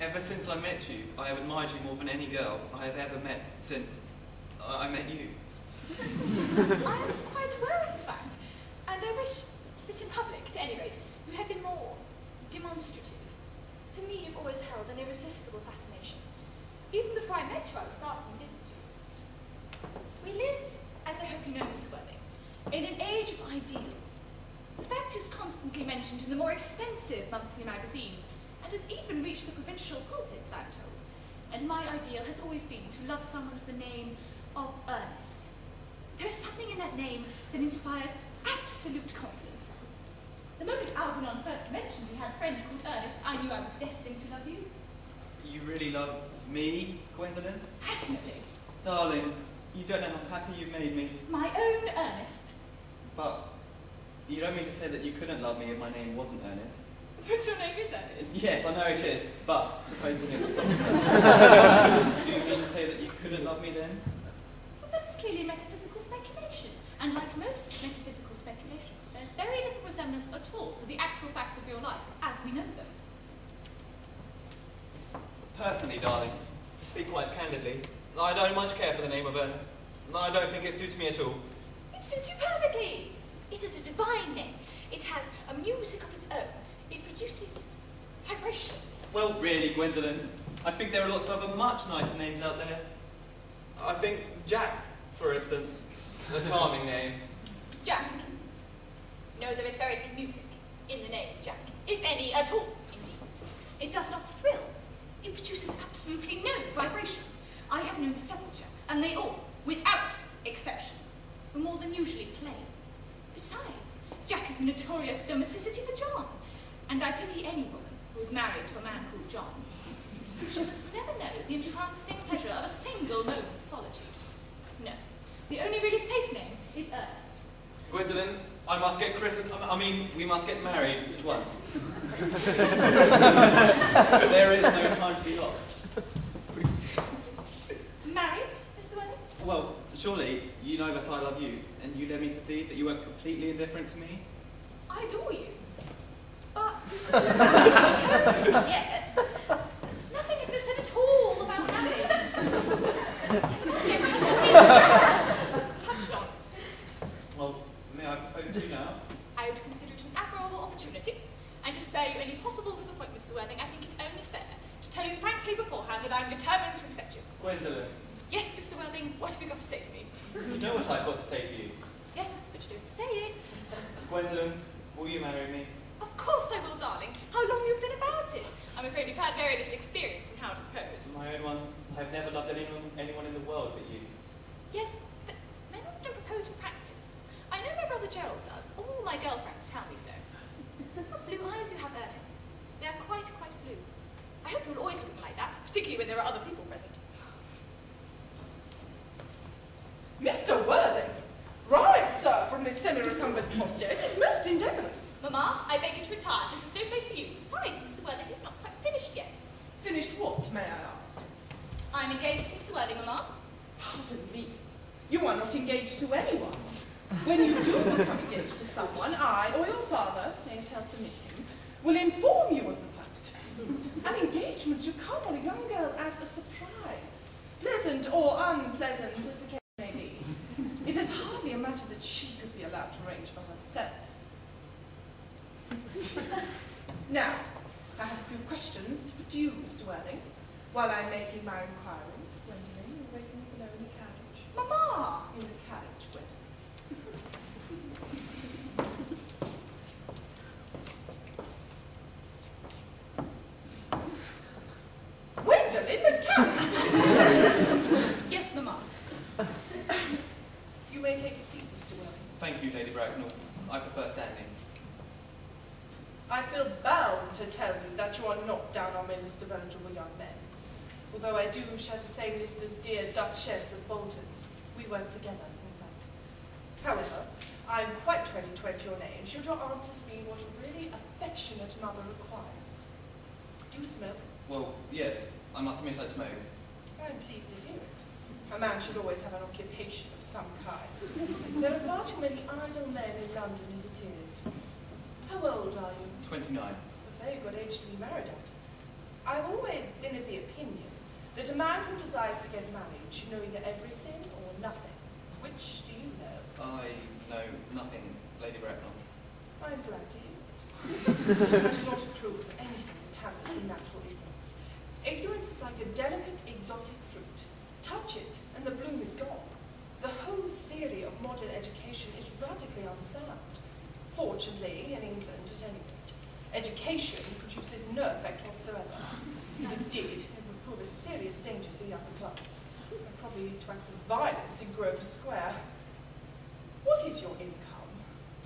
Ever since I met you, I have admired you more than any girl I have ever met since I met you. I am quite aware of the fact, and I wish that in public, at any rate, you had been more demonstrative. For me, you've always held an irresistible fascination. Even before I met you, I was far from indifferent to you. We live, as I hope you know, Mr. Worthing, in an age of ideals. The fact is constantly mentioned in the more expensive monthly magazines, and has even reached the provincial pulpits, I'm told. And my ideal has always been to love someone of the name of Ernest. There is something in that name that inspires absolute confidence. The moment Algernon first mentioned he had a friend called Ernest, I knew I was destined to love you. You really love me, Gwendolyn? Passionately. Darling, you don't know how happy you've made me. My own Ernest. But you don't mean to say that you couldn't love me if my name wasn't Ernest? But your name is Ernest. Yes, I know it is, but supposing it was something else. Do you mean to say that you couldn't love me then? Well, that is clearly a metaphysical speculation, and like most metaphysical speculations, bears very little resemblance at all to the actual facts of your life as we know them. Personally, darling, to speak quite candidly, I don't much care for the name of Ernest. I don't think it suits me at all. It suits you perfectly. It is a divine name. It has a music of its own. It produces vibrations. Well, really, Gwendolyn, I think there are lots of other much nicer names out there. I think Jack, for instance, a charming name. Jack. No, there is very little music in the name Jack, if any at all, indeed. It does not thrill. It produces absolutely no vibrations. I have known several Jacks, and they all, without exception, were more than usually plain. Besides, Jack is a notorious domesticity for John, and I pity any woman who is married to a man called John. She must never know the entrancing pleasure of a single moment's solitude. No, the only really safe name is Ernest. Gwendolyn, I must get christened. We must get married at once. There is no time to be lost. Married, Mr. Worthing? Well, surely you know that I love you, and you led me to believe that you weren't completely indifferent to me. I adore you. But not yet. Nothing has been said at all about marriage. Subject has not been touched on. Well, may I propose to you now? I would consider it an admirable opportunity, and to spare you any possible disappointment, Mr. Worthing, I think it only fair to tell you frankly beforehand that I am determined to accept you. Gwendolyn. Yes, Mr. Worthing, what have you got to say to me? You know what I've got to say to you. Yes, but you don't say it. Gwendolyn, will you marry me? Of course I will, darling. How long you've been about it? I'm afraid you've had very little experience in how to propose. My own one. I've never loved anyone in the world but you. Yes, but men often propose in practice. I know my brother Gerald does. All my girlfriends tell me so. What blue eyes you have, Ernest. They are quite blue. I hope you'll always look like that, particularly when there are other people present. Mr. Worthing! Rise, sir, from this semi-recumbent posture. It is most indecorous. Mamma, I beg you to retire. This is no place for you. Besides, Mr. Worthing is not quite finished yet. Finished what, may I ask? I'm engaged to Mr. Worthing, Mamma. Pardon me. You are not engaged to anyone. When you do become engaged to someone, I, or your father, may help permitting, will inform you of the fact. An engagement should come on a young girl as a surprise, pleasant or unpleasant as the case may be. It is hardly a matter that she could be allowed to arrange for herself. Now, I have a few questions to put to you, Mr. Worthing, while I'm making my inquiries. Gwendolyn, you're waiting below in the carriage. Mamma! In the carriage, Gwendolyn. Gwendolyn, the carriage! Yes, Mamma. You may take a seat, Mr. Worthing. Thank you, Lady Bracknell. I prefer standing. I feel bound to tell you that you are not down on my list of eligible young men. Although I do share the same list as dear Duchess of Bolton. We work together, in fact. However, I am quite ready to enter your name should your answers be what a really affectionate mother requires. Do you smoke? Well, yes. I must admit I smoke. I am pleased to hear it. A man should always have an occupation of some kind. There are far too many idle men in London as it is. How old are you? 29. A very good age to be married at. I've always been of the opinion that a man who desires to get married should know either everything or nothing. Which do you know? I know nothing, Lady Bracknell. I'm glad to hear it. I do not approve of anything that happens in natural ignorance. Ignorance is like a delicate, exotic fruit. Touch it, and the bloom is gone. The whole theory of modern education is radically unsound. Fortunately, in England at any rate, education produces no effect whatsoever. If it did, it would prove a serious danger to the upper classes, and probably lead to acts of violence in Grosvenor Square. What is your income?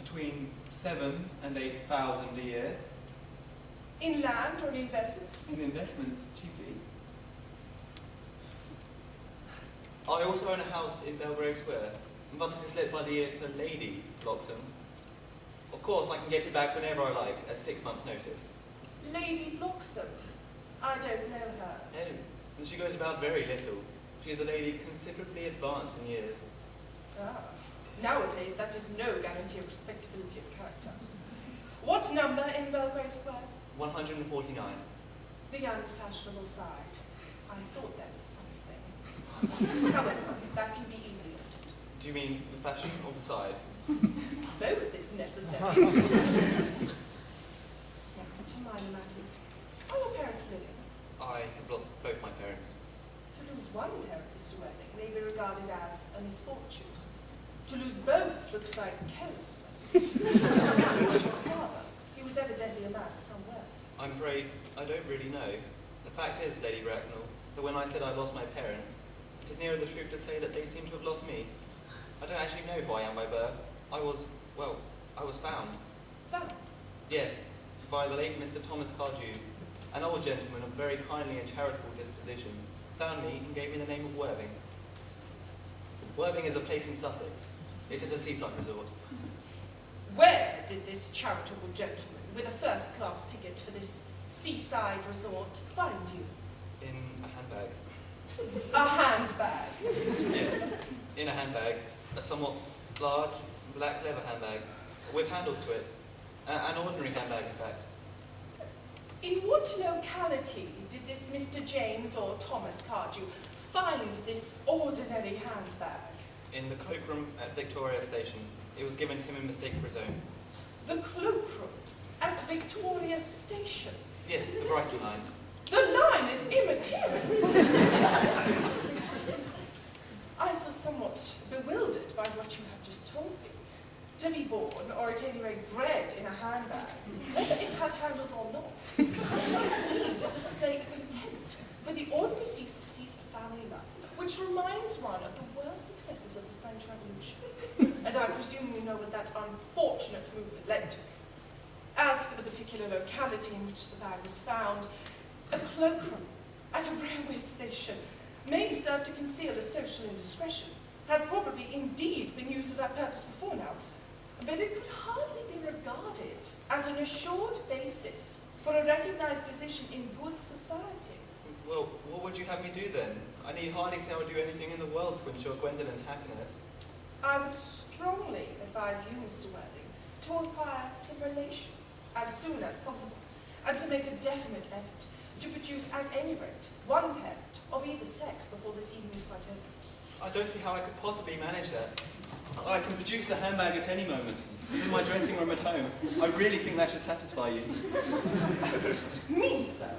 Between 7,000 and 8,000 a year. In land or in investments? In investments, chiefly. I also own a house in Belgrave Square, but it is let by the year to Lady Bloxham. Of course, I can get it back whenever I like, at 6 months' notice. Lady Bloxham? I don't know her. No, and she goes about very little. She is a lady considerably advanced in years. Ah. Nowadays, that is no guarantee of respectability of character. What number in Belgrave Square? 149. The unfashionable side. I thought there was something. However, that can be easily noted. Do you mean the fashion or the side? Both, if necessary. Now, to minor matters. Are your parents living? I have lost both my parents. To lose one parent, Mr. Worthing, may be regarded as a misfortune. To lose both looks like carelessness. Who was your father? He was evidently a man of some wealth. I'm afraid I don't really know. The fact is, Lady Bracknell, that when I said I lost my parents, it is nearer the truth to say that they seem to have lost me. I don't actually know who I am by birth. I was found. Found? Yes, by the late Mr. Thomas Cardew, an old gentleman of very kindly and charitable disposition, found me and gave me the name of Worthing. Worthing is a place in Sussex. It is a seaside resort. Where did this charitable gentleman with a first-class ticket for this seaside resort find you? In a handbag. A handbag? Yes, in a handbag. A somewhat large, black leather handbag, with handles to it. An ordinary handbag, in fact. In what locality did this Mr. James or Thomas Cardew find this ordinary handbag? In the cloakroom at Victoria Station. It was given to him in mistake for his own. The cloakroom at Victoria Station? Yes, the Brighton line. The line is immaterial. I feel somewhat bewildered by what you have just told me. To be born, or at any rate bred in a handbag, whether it had handles or not, seems to me to display a contempt for the ordinary decencies of family life, which reminds one of the worst excesses of the French Revolution. And I presume you know what that unfortunate movement led to. As for the particular locality in which the bag was found, a cloakroom at a railway station may serve to conceal a social indiscretion, has probably indeed been used for that purpose before now, but it could hardly be regarded as an assured basis for a recognized position in good society. Well, what would you have me do then? I need hardly say I would do anything in the world to ensure Gwendolyn's happiness. I would strongly advise you, Mr. Worthing, to acquire some relations as soon as possible, and to make a definite effort to produce at any rate one parent of either sex before the season is quite over. I don't see how I could possibly manage that. I can produce the handbag at any moment. It's in my dressing room at home. I really think that should satisfy you. Me, sir?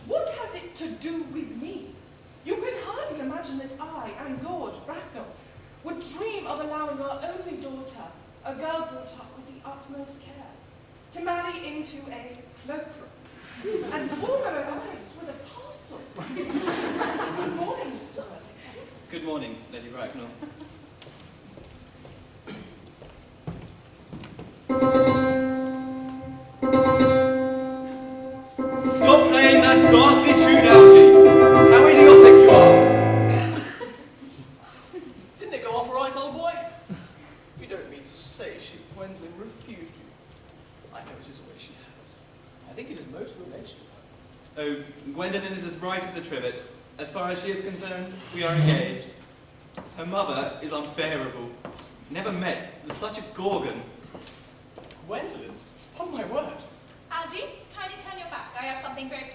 What has it to do with me? You can hardly imagine that I and Lord Bracknell would dream of allowing our only daughter, a girl brought up with the utmost care, to marry into a cloakroom and form an alliance with a parcel. Good morning, Mr. Worthing. Good morning, Lady Bracknell. Stop playing that ghastly tune, Algie! How idiotic you are! Didn't it go off right, old boy? You don't mean to say Gwendolyn refused you. I know it is a way she has. I think it is most relational. Oh, Gwendolyn is as right as a trivet. As far as she is concerned, we are engaged. Her mother is unbearable. Never met such a gorgon. Gwendolyn? Upon my word. Algie, kindly turn your back. I have something very